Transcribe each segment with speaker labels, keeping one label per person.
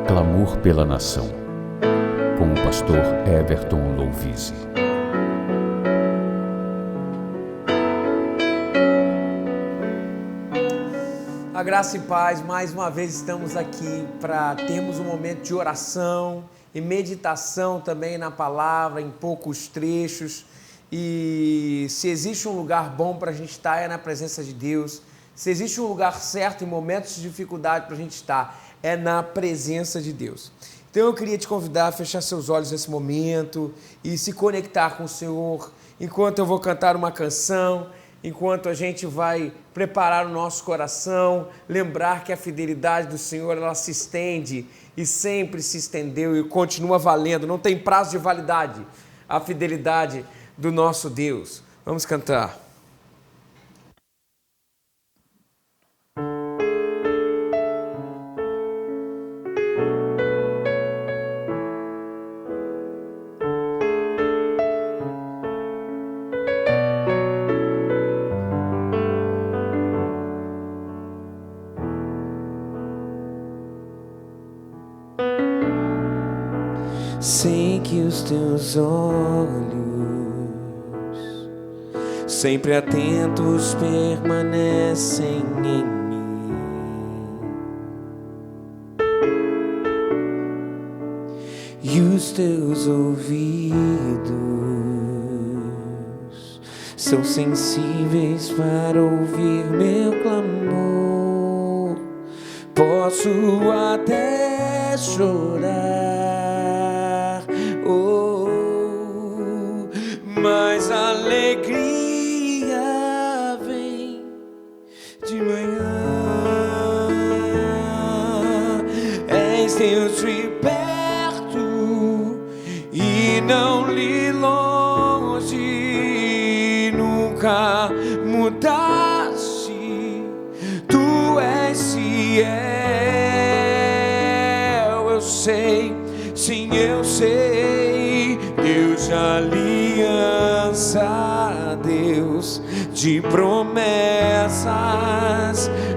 Speaker 1: Clamor pela Nação, com o pastor Everton Louvise.
Speaker 2: A graça e paz, mais uma vez estamos aqui para termos um momento de oração e meditação também na palavra, em poucos trechos. E se existe um lugar bom para a gente estar é na presença de Deus. Se existe um lugar certo em momentos de dificuldade para a gente estar, é na presença de Deus. Então eu queria te convidar a fechar seus olhos nesse momento e se conectar com o Senhor, enquanto eu vou cantar uma canção, enquanto a gente vai preparar o nosso coração, lembrar que a fidelidade do Senhor, ela se estende e sempre se estendeu e continua valendo, não tem prazo de validade a fidelidade do nosso Deus. Vamos cantar.
Speaker 3: Sei que os teus olhos, sempre atentos, permanecem em mim. E os teus ouvidos são sensíveis para ouvir meu clamor. Posso até chorar, mas a alegria vem de manhã. És Deus de perto e não de longe, nunca mudaste, tu és fiel. Eu sei, sim, eu sei, Deus de aliança, Deus de promessas,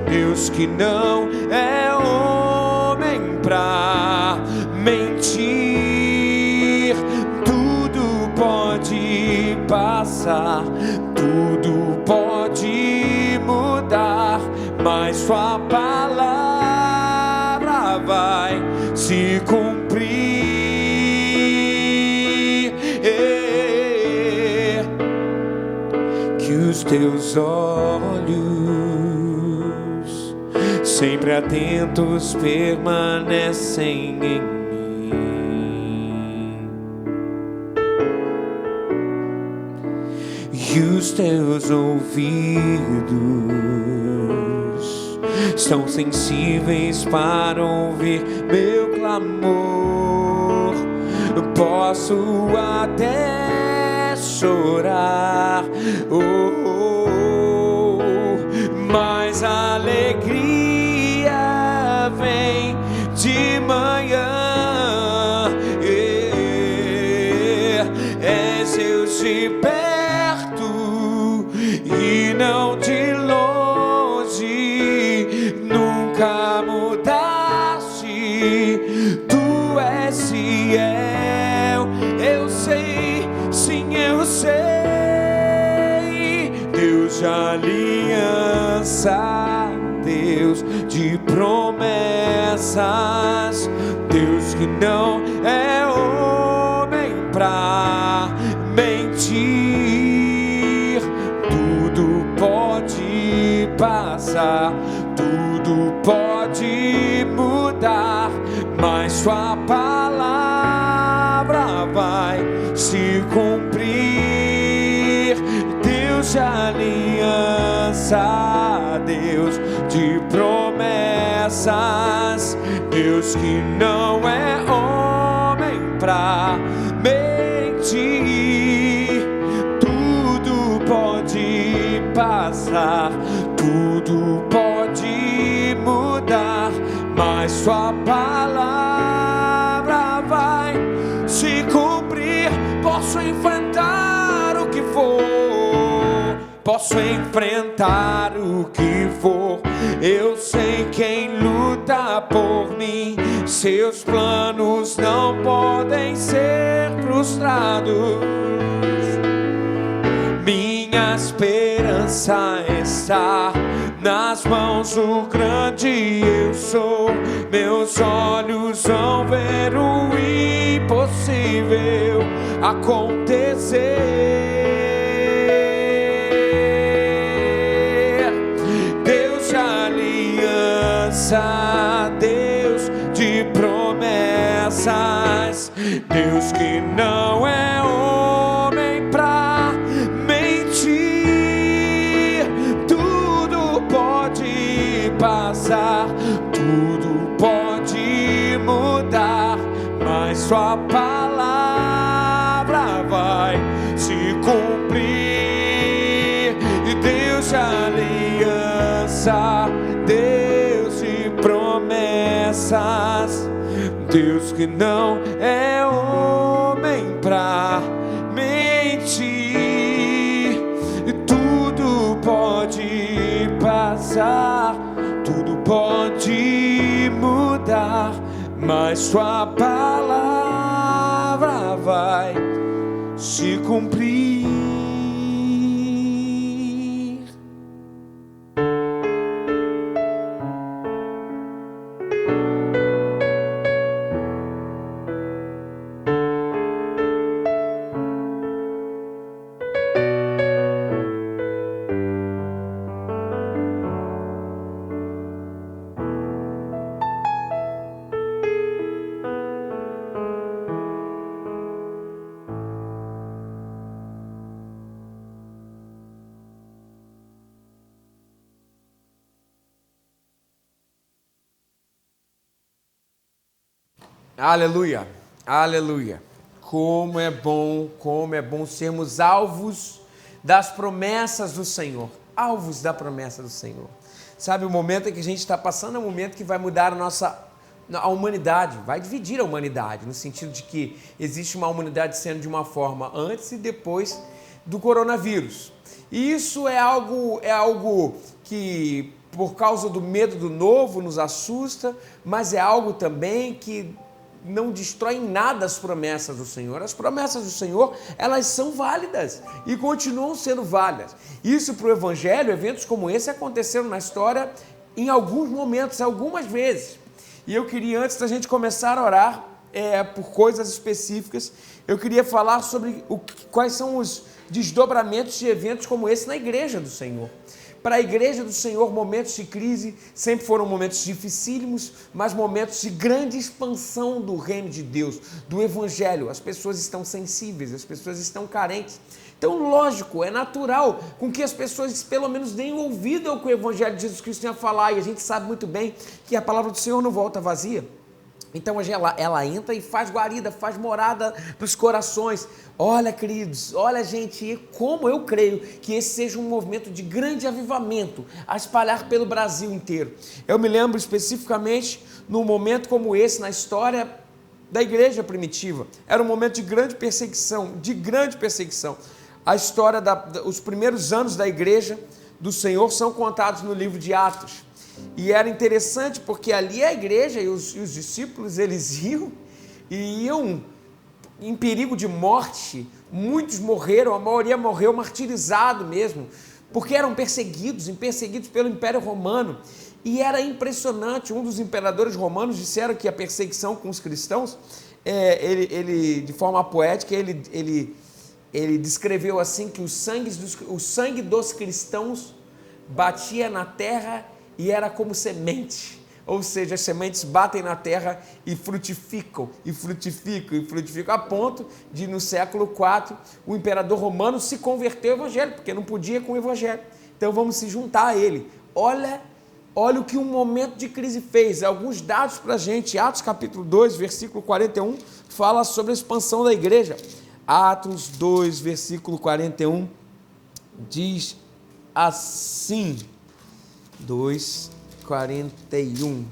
Speaker 3: Deus que não é homem pra mentir. Tudo pode passar, tudo pode mudar, mas sua palavra vai se cumprir. Que os teus olhos, sempre atentos, permanecem em mim. E os teus ouvidos são sensíveis para ouvir meu clamor. Posso até chorar, mas a alegria vem de manhã. És Deus de perto e não de longe, nunca mudaste, tu és fiel. Eu sei, sim, eu sei, Deus de aliança, Deus de promessas, Deus que não é homem pra mentir. Tudo pode passar, tudo pode mudar, mas sua palavra vai se cumprir. Deus de aliança, Deus de promessas, Deus que não é homem pra mentir. Tudo pode passar, tudo pode mudar, mas sua palavra vai se cumprir. Posso enfrentar o que for, posso enfrentar o que for, eu sei quem luta luta por mim. Seus planos não podem ser frustrados. Minha esperança está nas mãos do grande eu sou. Meus olhos vão ver o impossível acontecer. Deus de aliança, Deus de promessas, Deus que não é homem pra mentir. Tudo pode passar, tudo pode mudar, mas sua palavra vai se cumprir. E Deus de aliança, Deus de promessas, Deus que não é homem pra mentir. E tudo pode passar, tudo pode mudar, mas sua palavra vai se cumprir.
Speaker 2: Aleluia, aleluia. Como é bom sermos alvos das promessas do Senhor. Alvos da promessa do Senhor. Sabe, o momento em que a gente está passando é um momento que vai mudar a humanidade, vai dividir a humanidade, no sentido de que existe uma humanidade sendo de uma forma antes e depois do coronavírus. E isso é algo que, por causa do medo do novo, nos assusta, mas é algo também que não destrói em nada as promessas do Senhor. As promessas do Senhor, elas são válidas e continuam sendo válidas. Isso para o Evangelho, eventos como esse aconteceram na história em alguns momentos, algumas vezes. E eu queria, antes da gente começar a orar por coisas específicas, eu queria falar sobre quais são os desdobramentos de eventos como esse na Igreja do Senhor. Para a Igreja do Senhor, momentos de crise sempre foram momentos dificílimos, mas momentos de grande expansão do reino de Deus, do Evangelho. As pessoas estão sensíveis, as pessoas estão carentes. Então, lógico, é natural com que as pessoas pelo menos deem ouvido ao que o Evangelho de Jesus Cristo tem a falar, e a gente sabe muito bem que a palavra do Senhor não volta vazia. Então ela entra e faz guarida, faz morada nos corações. Olha, queridos, olha, gente, como eu creio que esse seja um movimento de grande avivamento a espalhar pelo Brasil inteiro. Eu me lembro especificamente num momento como esse na história da igreja primitiva. Era um momento de grande perseguição, A história os primeiros anos da igreja do Senhor são contados no livro de Atos. E era interessante porque ali a igreja e os discípulos, eles iam em perigo de morte. Muitos morreram, a maioria morreu martirizado mesmo, porque eram perseguidos pelo Império Romano. E era impressionante, um dos imperadores romanos disseram que a perseguição com os cristãos, ele de forma poética, ele descreveu assim que o sangue dos cristãos batia na terra e era como semente, ou seja, as sementes batem na terra e frutificam, a ponto de no século IV o imperador romano se converteu ao evangelho, porque não podia com o evangelho, então vamos se juntar a ele. Olha o que um momento de crise fez. Alguns dados para a gente. Atos capítulo 2, versículo 41, fala sobre a expansão da igreja. Atos 2, versículo 41, diz assim, 2:41.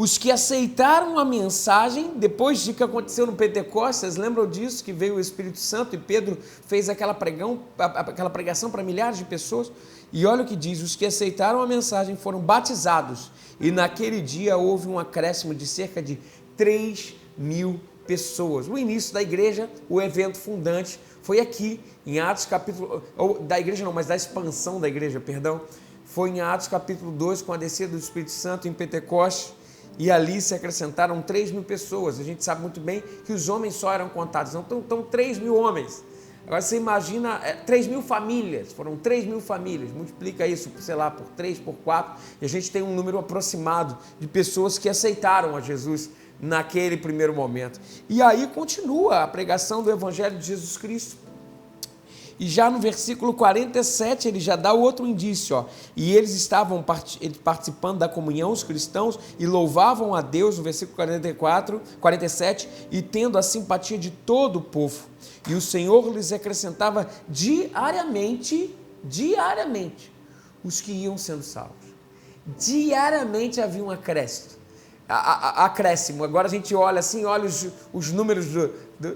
Speaker 2: os que aceitaram a mensagem, depois de que aconteceu no Pentecostes, lembram disso, que veio o Espírito Santo e Pedro fez aquela pregação para milhares de pessoas, e olha o que diz, os que aceitaram a mensagem foram batizados, e naquele dia houve um acréscimo de cerca de 3.000 pessoas. O início da igreja, o evento fundante, foi aqui, em Atos capítulo, ou da igreja não, mas da expansão da igreja, perdão, foi em Atos capítulo 2, com a descida do Espírito Santo em Pentecostes, e ali se acrescentaram 3.000 pessoas. A gente sabe muito bem que os homens só eram contados, então 3.000 homens. Agora você imagina, 3.000 famílias, foram 3.000 famílias, multiplica isso, sei lá, por 3, por 4, e a gente tem um número aproximado de pessoas que aceitaram a Jesus naquele primeiro momento. E aí continua a pregação do Evangelho de Jesus Cristo. E já no versículo 47 ele já dá outro indício, ó. E eles estavam participando da comunhão, os cristãos, e louvavam a Deus, no versículo 47, e tendo a simpatia de todo o povo. E o Senhor lhes acrescentava diariamente, os que iam sendo salvos. Diariamente havia um acréscimo. Agora a gente olha assim, olha os números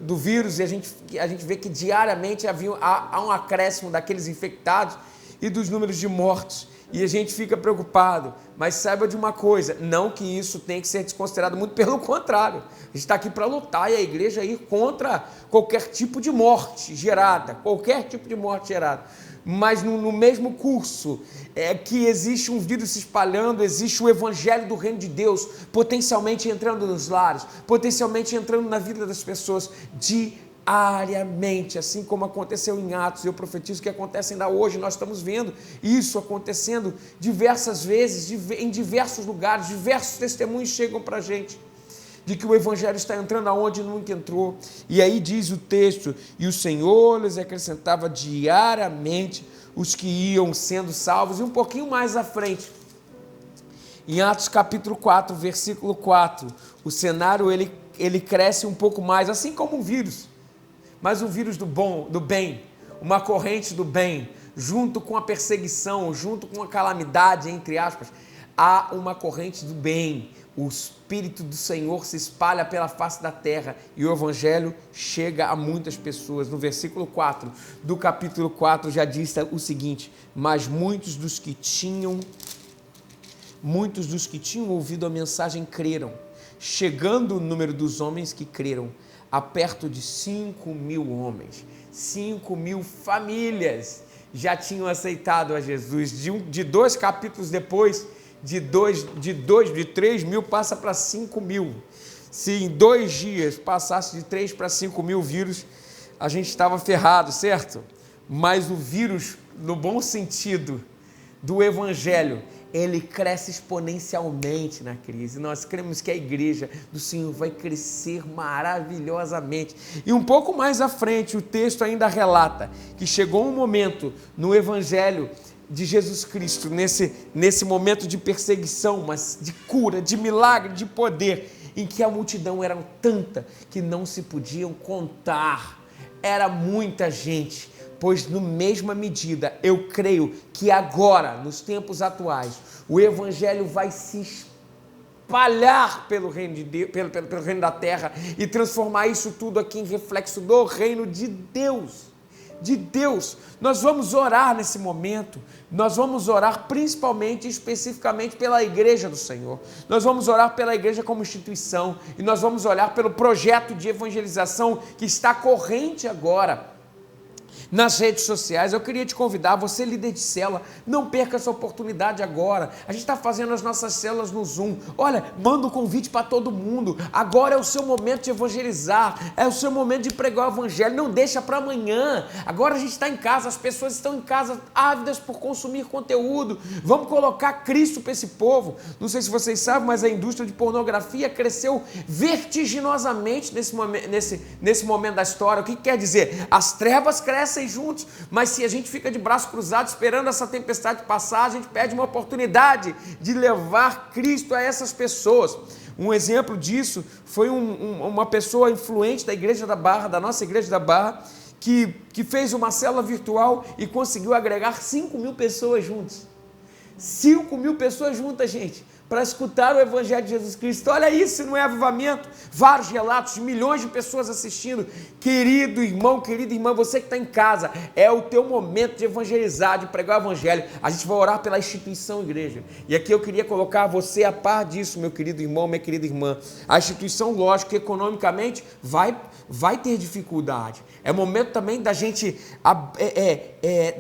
Speaker 2: do vírus, e a gente vê que diariamente há um acréscimo daqueles infectados e dos números de mortos, e a gente fica preocupado, mas saiba de uma coisa, não que isso tenha que ser desconsiderado, muito pelo contrário, a gente está aqui para lutar, e a igreja ir contra qualquer tipo de morte gerada, mas no mesmo curso que existe um vírus se espalhando, existe o evangelho do reino de Deus potencialmente entrando nos lares, potencialmente entrando na vida das pessoas diariamente, assim como aconteceu em Atos. Eu profetizo que acontece ainda hoje. Nós estamos vendo isso acontecendo diversas vezes, em diversos lugares, diversos testemunhos chegam para a gente de que o evangelho está entrando aonde nunca entrou. E aí diz o texto, e o Senhor lhes acrescentava diariamente os que iam sendo salvos. E um pouquinho mais à frente, em Atos capítulo 4, versículo 4, o cenário ele cresce um pouco mais, assim como um vírus, mas um vírus do bem, uma corrente do bem, junto com a perseguição, junto com a calamidade, entre aspas, há uma corrente do bem. O Espírito do Senhor se espalha pela face da terra e o Evangelho chega a muitas pessoas. No versículo 4 do capítulo 4 já diz o seguinte: mas muitos dos que tinham ouvido a mensagem creram, chegando o número dos homens que creram a perto de 5.000 homens. 5.000 famílias já tinham aceitado a Jesus. De 2 capítulos depois, de 3.000 passa para 5.000. Se em 2 dias passasse de 3 para 5.000 vírus, a gente estava ferrado, certo? Mas o vírus, no bom sentido do evangelho, ele cresce exponencialmente na crise. Nós cremos que a igreja do Senhor vai crescer maravilhosamente. E um pouco mais à frente, o texto ainda relata que chegou um momento no evangelho de Jesus Cristo, nesse momento de perseguição, mas de cura, de milagre, de poder, em que a multidão era tanta que não se podiam contar. Era muita gente, pois na mesma medida, eu creio que agora, nos tempos atuais, o evangelho vai se espalhar pelo reino de Deus, pelo reino da terra, e transformar isso tudo aqui em reflexo do reino de Deus. Nós vamos orar nesse momento, nós vamos orar principalmente, especificamente pela igreja do Senhor, nós vamos orar pela igreja como instituição, e nós vamos olhar pelo projeto de evangelização que está corrente agora nas redes sociais. Eu queria te convidar, você líder de célula, não perca essa oportunidade agora. A gente está fazendo as nossas células no Zoom. Olha, manda um convite para todo mundo. Agora é o seu momento de evangelizar, é o seu momento de pregar o evangelho. Não deixa para amanhã. Agora a gente está em casa, as pessoas estão em casa ávidas por consumir conteúdo. Vamos colocar Cristo para esse povo. Não sei se vocês sabem, mas a indústria de pornografia cresceu vertiginosamente nesse momento da história. O que quer dizer? As trevas crescem juntos, mas se a gente fica de braço cruzado esperando essa tempestade passar, a gente perde uma oportunidade de levar Cristo a essas pessoas. Um exemplo disso foi uma pessoa influente da igreja da Barra, da nossa igreja da Barra, que fez uma célula virtual e conseguiu agregar 5.000 pessoas juntas. 5.000 pessoas juntas, gente. para escutar o Evangelho de Jesus Cristo. Olha isso, não é avivamento? Vários relatos, milhões de pessoas assistindo. Querido irmão, querida irmã, você que está em casa, é o teu momento de evangelizar, de pregar o Evangelho. A gente vai orar pela instituição igreja. E aqui eu queria colocar você a par disso, meu querido irmão, minha querida irmã. A instituição, lógico, que economicamente vai ter dificuldade. É momento também da gente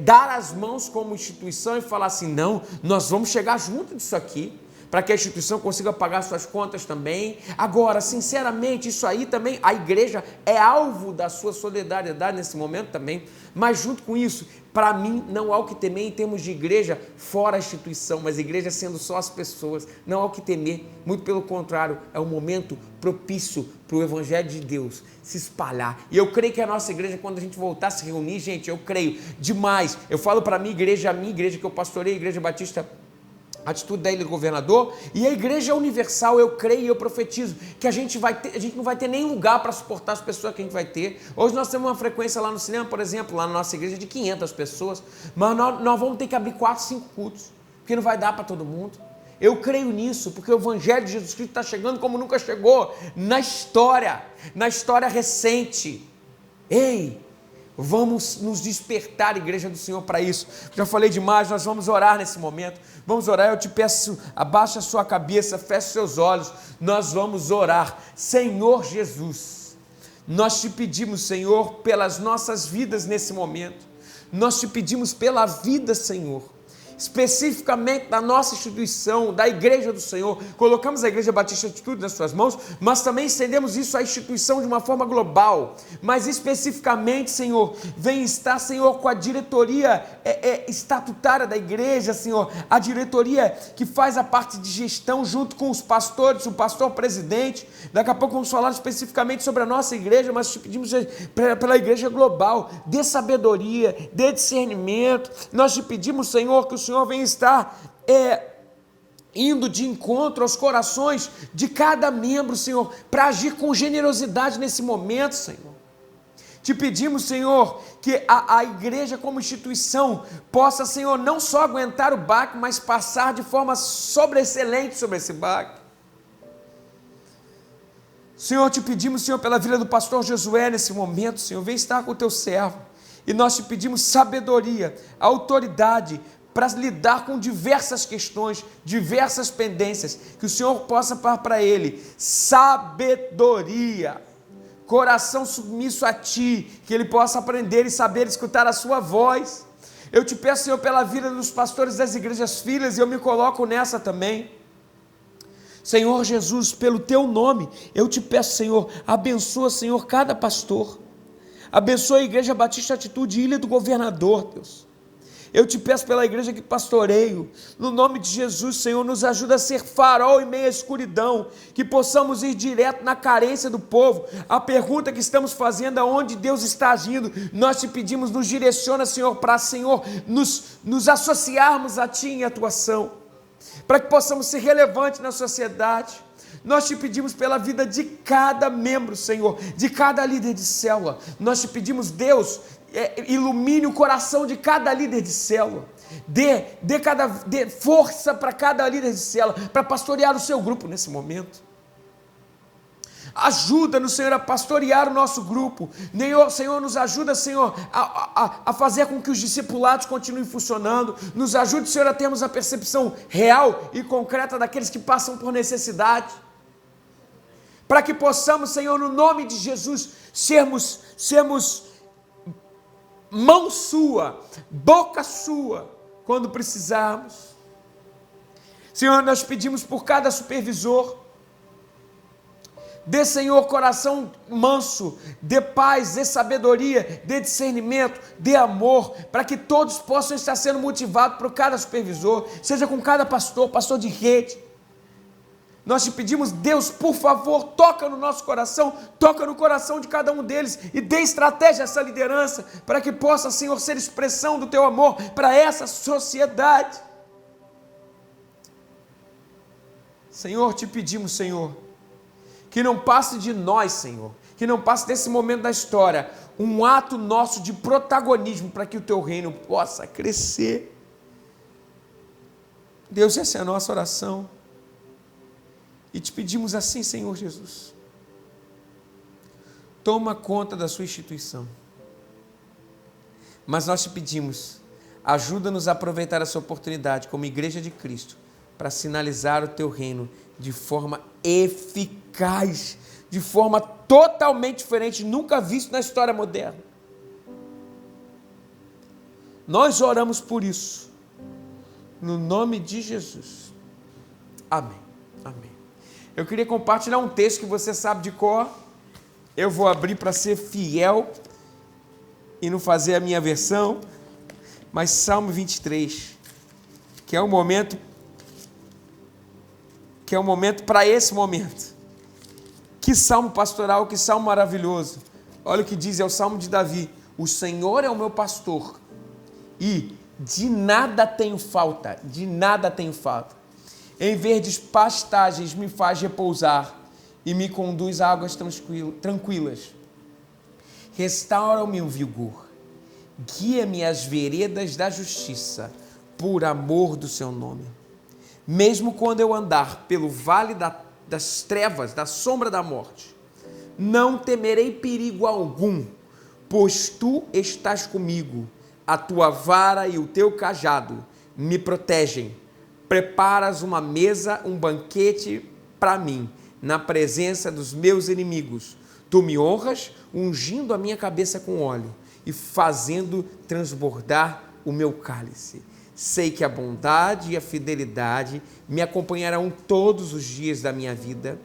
Speaker 2: dar as mãos como instituição e falar assim, não, nós vamos chegar junto disso aqui, para que a instituição consiga pagar suas contas também. Agora, sinceramente, isso aí também, a igreja é alvo da sua solidariedade nesse momento também, mas junto com isso, para mim, não há o que temer em termos de igreja fora a instituição, mas igreja sendo só as pessoas, não há o que temer, muito pelo contrário, é um momento propício para o Evangelho de Deus se espalhar. E eu creio que a nossa igreja, quando a gente voltar a se reunir, gente, eu creio demais, eu falo para a minha igreja que eu pastorei, a Igreja Batista Atitude da Ilha do Governador, e a Igreja Universal, eu creio e eu profetizo que a gente não vai ter nem lugar para suportar as pessoas que a gente vai ter. Hoje nós temos uma frequência lá no cinema, por exemplo, lá na nossa igreja de 500 pessoas, mas nós vamos ter que abrir 4, 5 cultos, porque não vai dar para todo mundo. Eu creio nisso, porque o Evangelho de Jesus Cristo está chegando como nunca chegou na história recente. Ei! Vamos nos despertar, Igreja do Senhor, para isso. Já falei demais, nós vamos orar nesse momento. Vamos orar, eu te peço, abaixa a sua cabeça, feche seus olhos. Nós vamos orar. Senhor Jesus, nós te pedimos, Senhor, pelas nossas vidas nesse momento. Nós te pedimos pela vida, Senhor, especificamente da nossa instituição, da Igreja do Senhor. Colocamos a Igreja Batista Atitude nas suas mãos, mas também estendemos isso à instituição de uma forma global, mas especificamente, Senhor, vem estar, Senhor, com a diretoria estatutária da igreja, Senhor, a diretoria que faz a parte de gestão junto com os pastores, o pastor presidente. Daqui a pouco vamos falar especificamente sobre a nossa igreja, mas te pedimos pela igreja global, dê sabedoria, dê discernimento. Nós te pedimos, Senhor, que o Senhor venha estar indo de encontro aos corações de cada membro, Senhor, para agir com generosidade nesse momento, Senhor. Te pedimos, Senhor, que a igreja como instituição possa, Senhor, não só aguentar o baque, mas passar de forma sobreexcelente sobre esse baque. Senhor, te pedimos, Senhor, pela vida do pastor Josué nesse momento, Senhor, vem estar com o teu servo. E nós te pedimos sabedoria, autoridade, para lidar com diversas questões, diversas pendências, que o Senhor possa dar para ele sabedoria, coração submisso a Ti, que ele possa aprender e saber escutar a Sua voz. Eu te peço, Senhor, pela vida dos pastores das igrejas filhas, e eu me coloco nessa também. Senhor Jesus, pelo Teu nome, eu te peço, Senhor, abençoa, Senhor, cada pastor, abençoa a Igreja Batista Atitude, Ilha do Governador, Deus. Eu te peço pela igreja que pastoreio, no nome de Jesus, Senhor, nos ajuda a ser farol em meio à escuridão, que possamos ir direto na carência do povo. A pergunta que estamos fazendo, aonde Deus está agindo, nós te pedimos, nos direciona, Senhor, para, Senhor, nos associarmos a Ti em atuação, para que possamos ser relevantes na sociedade. Nós te pedimos pela vida de cada membro, Senhor, de cada líder de célula. Nós te pedimos, Deus, ilumine o coração de cada líder de célula, dê força para cada líder de célula, para pastorear o seu grupo nesse momento. Ajuda-nos, Senhor, a pastorear o nosso grupo. Senhor, nos ajuda, Senhor, a fazer com que os discipulados continuem funcionando. Nos ajude, Senhor, a termos a percepção real e concreta daqueles que passam por necessidade, para que possamos, Senhor, no nome de Jesus, sermos mão Sua, boca Sua, quando precisarmos. Senhor, nós pedimos por cada supervisor, dê, Senhor, coração manso, dê paz, dê sabedoria, dê discernimento, dê amor, para que todos possam estar sendo motivados por cada supervisor, seja com cada pastor de rede. Nós te pedimos, Deus, por favor, toca no nosso coração, toca no coração de cada um deles e dê estratégia a essa liderança, para que possa, Senhor, ser expressão do Teu amor para essa sociedade. Senhor, te pedimos, Senhor, que não passe de nós, Senhor, que não passe desse momento da história, um ato nosso de protagonismo para que o Teu reino possa crescer. Deus, essa é a nossa oração. E te pedimos assim, Senhor Jesus, toma conta da sua instituição. Mas nós te pedimos, ajuda-nos a aproveitar essa oportunidade como Igreja de Cristo para sinalizar o teu reino de forma eficaz, de forma totalmente diferente, nunca visto na história moderna. Nós oramos por isso, no nome de Jesus. Amém. Amém. Eu queria compartilhar um texto que você sabe de cor. Eu vou abrir para ser fiel e não fazer a minha versão, mas Salmo 23, que é o momento para esse momento. Que salmo pastoral, que salmo maravilhoso. Olha o que diz, é o Salmo de Davi: o Senhor é o meu pastor e de nada tenho falta, de nada tenho falta. Em verdes pastagens me faz repousar e me conduz a águas tranquilas. Restaura-me o vigor, guia-me às veredas da justiça, por amor do seu nome. Mesmo quando eu andar pelo vale das trevas, da sombra da morte, não temerei perigo algum, pois tu estás comigo, a tua vara e o teu cajado me protegem. Preparas uma mesa, um banquete para mim, na presença dos meus inimigos. Tu me honras, ungindo a minha cabeça com óleo e fazendo transbordar o meu cálice. Sei que a bondade e a fidelidade me acompanharão todos os dias da minha vida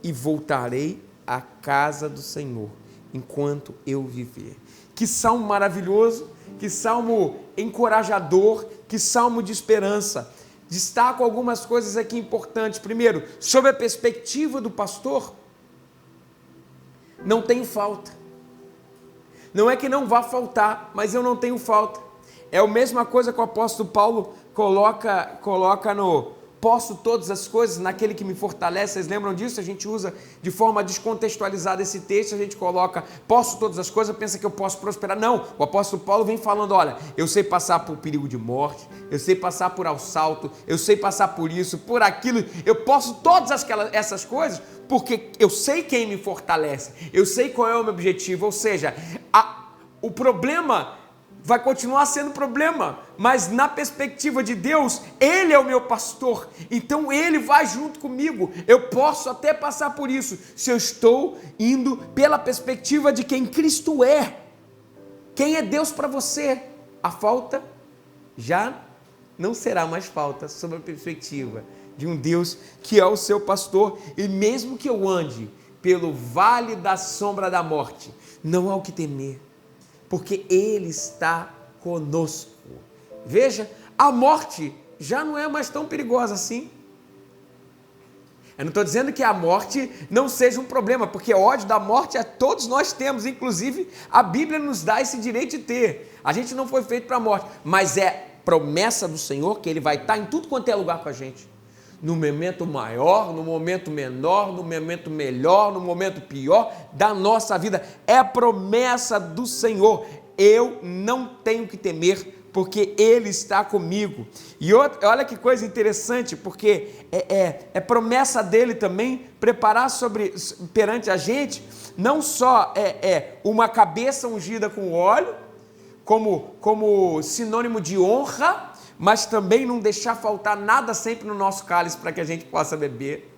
Speaker 2: e voltarei à casa do Senhor enquanto eu viver. Que salmo maravilhoso, que salmo encorajador, que salmo de esperança. Destaco algumas coisas aqui importantes. Primeiro, sobre a perspectiva do pastor, não tenho falta. Não é que não vá faltar, mas eu não tenho falta. É a mesma coisa que o apóstolo Paulo coloca no posso todas as coisas naquele que me fortalece. Vocês lembram disso? A gente usa de forma descontextualizada esse texto, a gente coloca posso todas as coisas, pensa que eu posso prosperar. Não, o apóstolo Paulo vem falando, olha, eu sei passar por perigo de morte, eu sei passar por assalto, eu sei passar por isso, por aquilo, eu posso todas essas coisas, porque eu sei quem me fortalece, eu sei qual é o meu objetivo. Ou seja, o problema vai continuar sendo problema, mas na perspectiva de Deus, Ele é o meu pastor, então Ele vai junto comigo. Eu posso até passar por isso, se eu estou indo pela perspectiva de quem Cristo é. Quem é Deus para você? A falta já não será mais falta, sob a perspectiva de um Deus que é o seu pastor. E mesmo que eu ande pelo vale da sombra da morte, não há o que temer, porque Ele está conosco. Veja, a morte já não é mais tão perigosa assim. Eu não estou dizendo que a morte não seja um problema, porque ódio da morte todos nós temos, inclusive a Bíblia nos dá esse direito de ter. A gente não foi feito para a morte, mas é promessa do Senhor que Ele vai estar em tudo quanto é lugar com a gente. No momento maior, no momento menor, no momento melhor, no momento pior da nossa vida. É a promessa do Senhor. Eu não tenho que temer, porque Ele está comigo. E olha que coisa interessante, porque é promessa dEle também preparar perante a gente, não só uma cabeça ungida com óleo, como sinônimo de honra, mas também não deixar faltar nada sempre no nosso cálice para que a gente possa beber.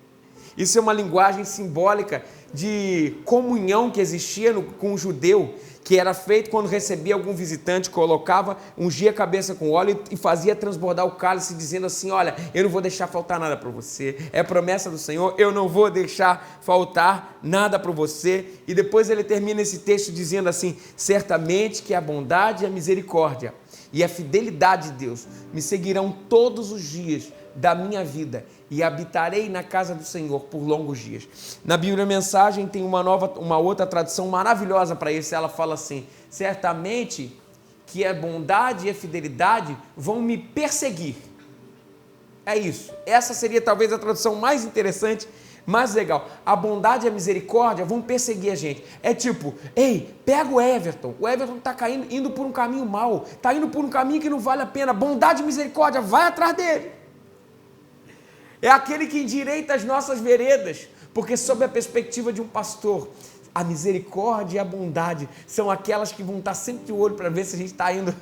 Speaker 2: Isso é uma linguagem simbólica de comunhão que existia com o judeu, que era feito quando recebia algum visitante, colocava, ungia a cabeça com óleo e fazia transbordar o cálice, dizendo assim, olha, eu não vou deixar faltar nada para você, é promessa do Senhor, eu não vou deixar faltar nada para você. E depois ele termina esse texto dizendo assim, certamente que a bondade e a misericórdia e a fidelidade de Deus me seguirão todos os dias da minha vida e habitarei na casa do Senhor por longos dias. Na Bíblia Mensagem tem uma outra tradução maravilhosa para isso. Ela fala assim, certamente que a bondade e a fidelidade vão me perseguir. É isso. Essa seria talvez a tradução mais interessante, mais legal. A bondade e a misericórdia vão perseguir a gente. É tipo, ei, pega o Everton está indo por um caminho mau, está indo por um caminho que não vale a pena. Bondade e misericórdia, vai atrás dele. é aquele que endireita as nossas veredas, porque sob a perspectiva de um pastor, a misericórdia e a bondade são aquelas que vão estar sempre de olho para ver se a gente está indo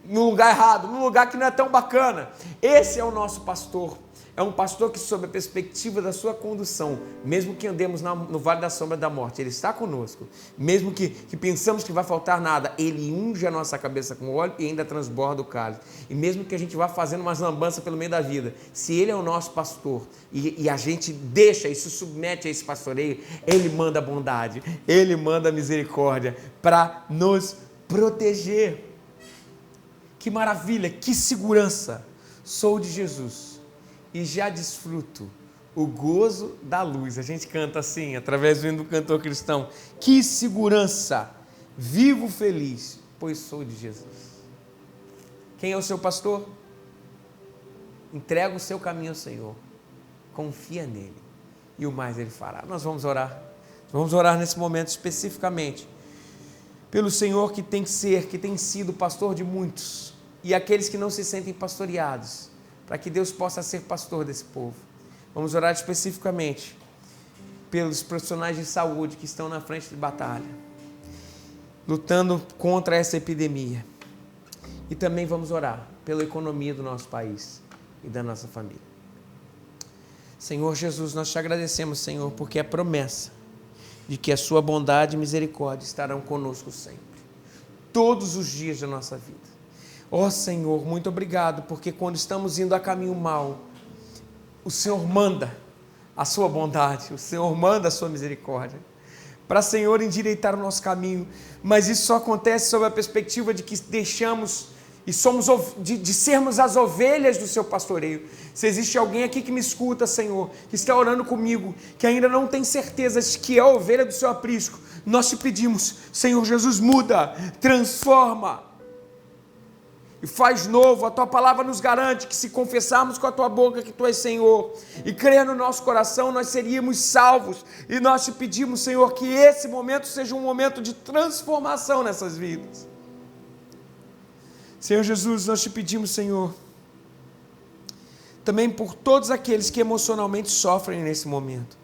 Speaker 2: no lugar errado, num lugar que não é tão bacana. Esse é o nosso pastor. É um pastor que, sob a perspectiva da sua condução, mesmo que andemos no vale da sombra da morte, Ele está conosco. Mesmo que pensamos que vai faltar nada, Ele unge a nossa cabeça com óleo e ainda transborda o cálice. E mesmo que a gente vá fazendo umas lambanças pelo meio da vida, se Ele é o nosso pastor e a gente deixa e se submete a esse pastoreio, Ele manda bondade, Ele manda misericórdia para nos proteger. Que maravilha, que segurança! Sou de Jesus e já desfruto o gozo da luz. A gente canta assim, através do hino do cantor cristão. Que segurança! Vivo feliz, pois sou de Jesus. Quem é o seu pastor? Entrega o seu caminho ao Senhor. Confia nele. E o mais Ele fará. Nós vamos orar. Vamos orar nesse momento especificamente pelo Senhor que tem sido pastor de muitos e aqueles que não se sentem pastoreados, para que Deus possa ser pastor desse povo. Vamos orar especificamente pelos profissionais de saúde que estão na frente de batalha, lutando contra essa epidemia. E também vamos orar pela economia do nosso país e da nossa família. Senhor Jesus, nós te agradecemos, Senhor, porque a promessa de que a sua bondade e misericórdia estarão conosco sempre, todos os dias da nossa vida. Ó Senhor, muito obrigado, porque quando estamos indo a caminho mau, o Senhor manda a sua bondade, o Senhor manda a sua misericórdia, para, Senhor, endireitar o nosso caminho. Mas isso só acontece sob a perspectiva de que deixamos e somos de sermos as ovelhas do seu pastoreio. Se existe alguém aqui que me escuta, Senhor, que está orando comigo, que ainda não tem certeza de que é a ovelha do seu aprisco, nós te pedimos, Senhor Jesus, muda, transforma e faz novo. A tua palavra nos garante que se confessarmos com a tua boca que tu és Senhor e crer no nosso coração, nós seríamos salvos. E nós te pedimos, Senhor, que esse momento seja um momento de transformação nessas vidas. Senhor Jesus, nós te pedimos, Senhor, também por todos aqueles que emocionalmente sofrem nesse momento,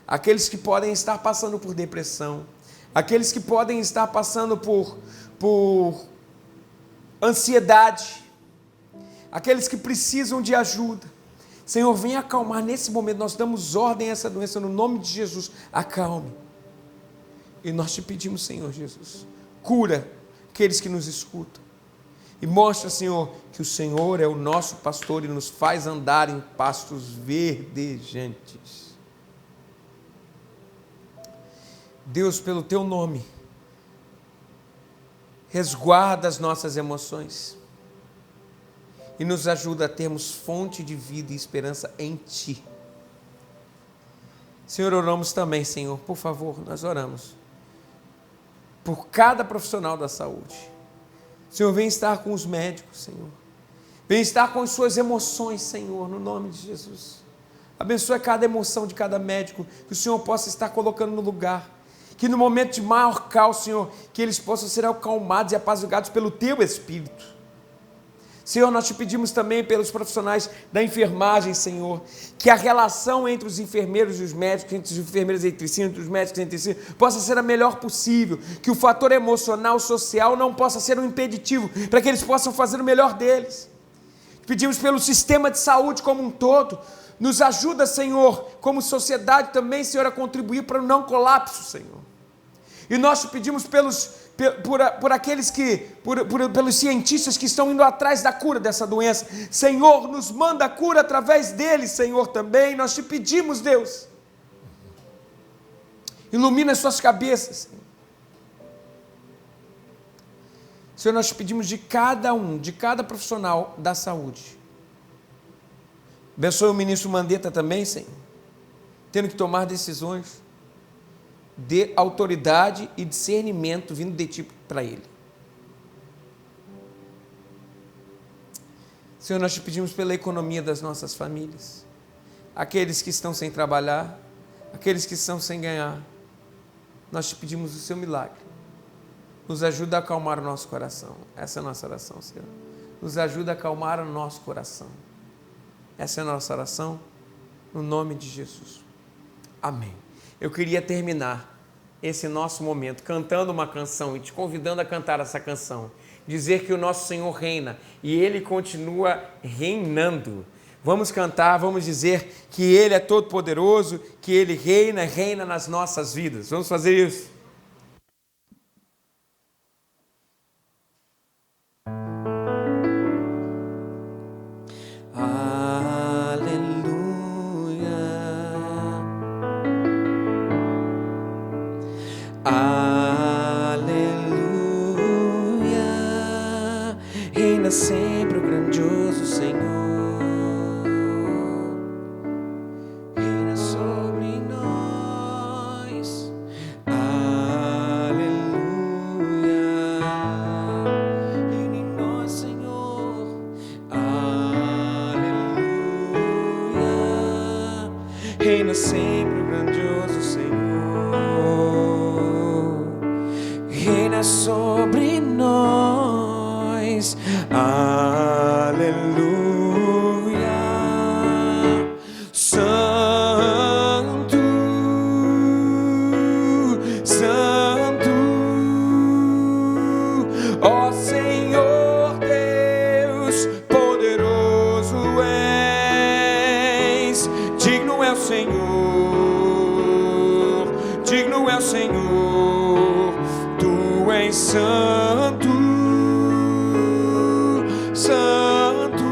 Speaker 2: aqueles que podem estar passando por depressão, aqueles que podem estar passando por ansiedade, aqueles que precisam de ajuda. Senhor, venha acalmar nesse momento. Nós damos ordem a essa doença no nome de Jesus. Acalme. E nós te pedimos, Senhor Jesus, cura aqueles que nos escutam. E mostra, Senhor, que o Senhor é o nosso pastor e nos faz andar em pastos verdejantes. Deus, pelo teu nome, resguarda as nossas emoções e nos ajuda a termos fonte de vida e esperança em Ti. Senhor, oramos também, Senhor, por favor, nós oramos por cada profissional da saúde. Senhor, vem estar com os médicos, Senhor. Vem estar com as suas emoções, Senhor, no nome de Jesus. Abençoa cada emoção de cada médico, que o Senhor possa estar colocando no lugar. Que no momento de maior caos, Senhor, que eles possam ser acalmados e apaziguados pelo Teu Espírito. Senhor, nós te pedimos também pelos profissionais da enfermagem, Senhor, que a relação entre os enfermeiros e os médicos, entre os enfermeiros entre si, entre os médicos entre si, possa ser a melhor possível, que o fator emocional, social não possa ser um impeditivo, para que eles possam fazer o melhor deles. Pedimos pelo sistema de saúde como um todo, nos ajuda, Senhor, como sociedade também, Senhor, a contribuir para o não colapso, Senhor. E nós te pedimos por aqueles pelos cientistas que estão indo atrás da cura dessa doença. Senhor, nos manda a cura através deles, Senhor, também. Nós te pedimos, Deus, ilumina as suas cabeças, Senhor. Senhor, nós te pedimos de cada profissional da saúde. Abençoe o ministro Mandetta também, Senhor, tendo que tomar decisões. Dê autoridade e discernimento vindo de Ti para ele. Senhor, nós te pedimos pela economia das nossas famílias, aqueles que estão sem trabalhar, aqueles que estão sem ganhar. Nós te pedimos o Seu milagre. Nos ajuda a acalmar o nosso coração. Essa é a nossa oração, Senhor. Nos ajuda a acalmar o nosso coração. Essa é a nossa oração, no nome de Jesus. Amém. Eu queria terminar esse nosso momento cantando uma canção e te convidando a cantar essa canção. Dizer que o nosso Senhor reina e Ele continua reinando. Vamos cantar, vamos dizer que Ele é todo poderoso, que Ele reina nas nossas vidas. Vamos fazer isso.
Speaker 3: Reina sempre o grandioso Senhor, reina sobre nós, aleluia, reina em nós, Senhor, aleluia, reina sempre o grandioso Senhor, reina sobre nós, aleluia, santo, santo, ó Senhor Deus, poderoso és, digno é o Senhor, digno é o Senhor, tu és santo, santo,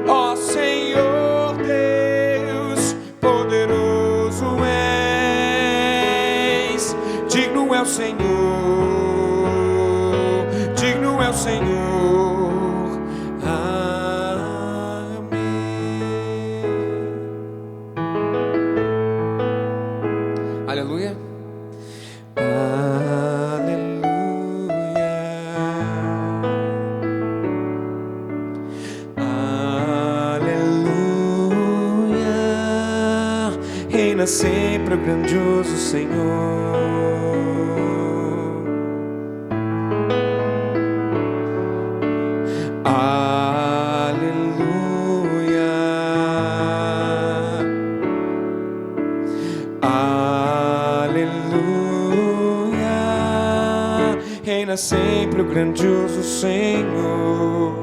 Speaker 3: ó Senhor Deus, poderoso és, digno é o Senhor, digno é o Senhor, amém. Aleluia. Reina sempre o grandioso Senhor, aleluia, aleluia, reina sempre o grandioso Senhor,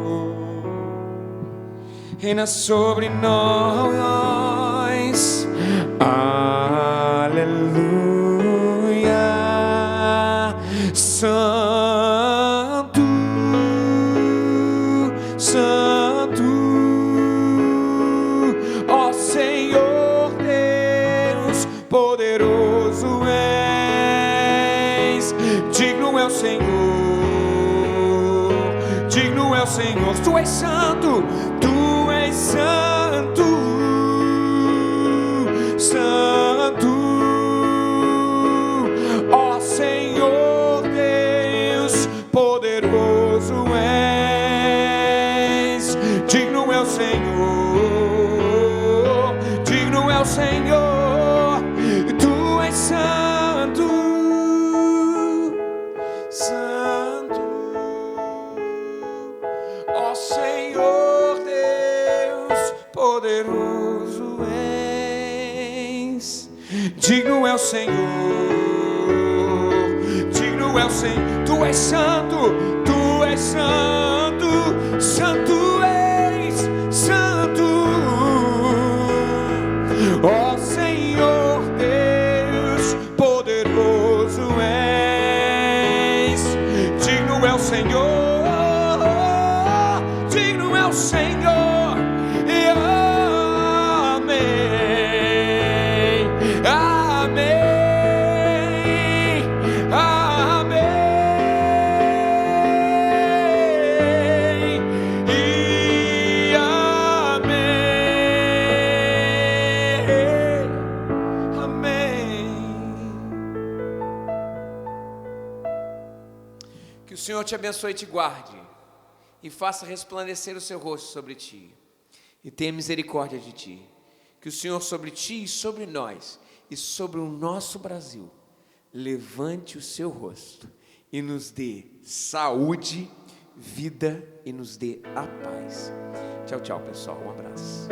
Speaker 3: reina sobre nós, aleluia, santo, santo, ó Senhor Deus, poderoso és, digno é o Senhor, digno é o Senhor, tu és santo, tu és santo, santo, ó Senhor Deus, poderoso és, digno é o Senhor, digno é o Senhor, tu és santo, santo, ó Senhor Deus, poderoso és, digno é o Senhor, digno é o Senhor, tu és santo, tu és santo, santo és, santo, ó Senhor Deus, poderoso és, digno é o Senhor, digno é o Senhor, e amém, amém, amém, e amém, amém. Que o Senhor te abençoe e te guarde, e faça resplandecer o seu rosto sobre ti, e tenha misericórdia de ti. Que o Senhor sobre ti e sobre nós, e sobre o nosso Brasil, levante o seu rosto, e nos dê saúde, vida, e nos dê a paz. Tchau, tchau, pessoal, um abraço.